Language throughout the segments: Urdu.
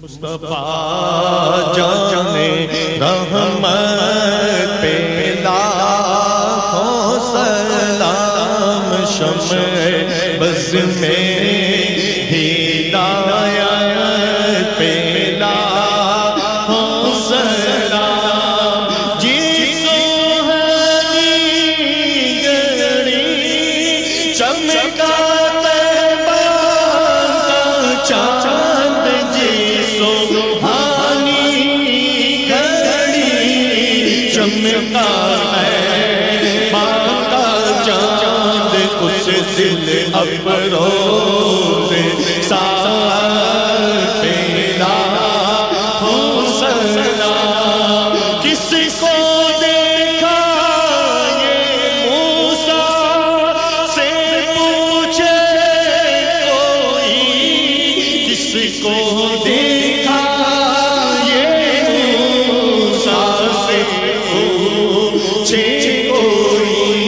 مصطفیٰ جانے رحمت پہ لاکھوں سلام، شمع بز میں ہدایت پہ لاکھوں سلام، جس سوہنی گھڑی چمکا دل افروز ساتھ پیدا ہو سلام، کس کو دیکھا یہ موسیٰ سے پوچھے کوئی، کس کو دیکھا یہ موسیٰ سے پوچھے کوئی،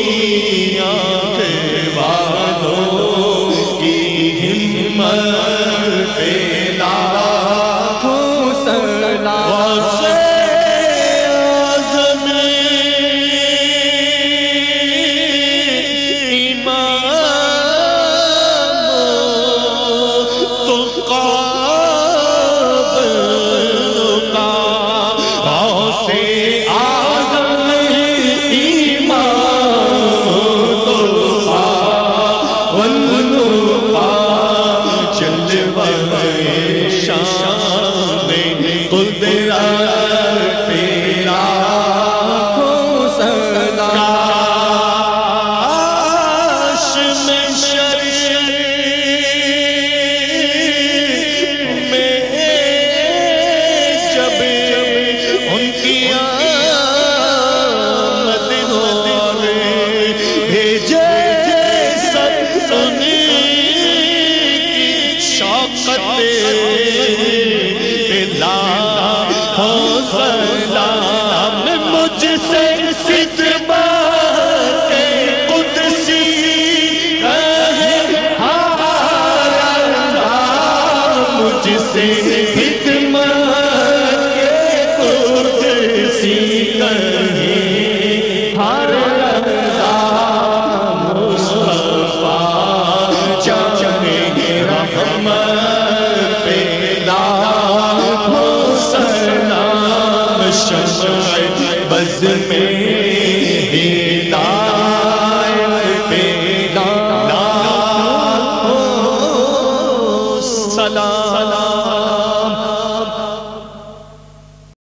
بز میں ہدایت پہ لاکھوں سلام۔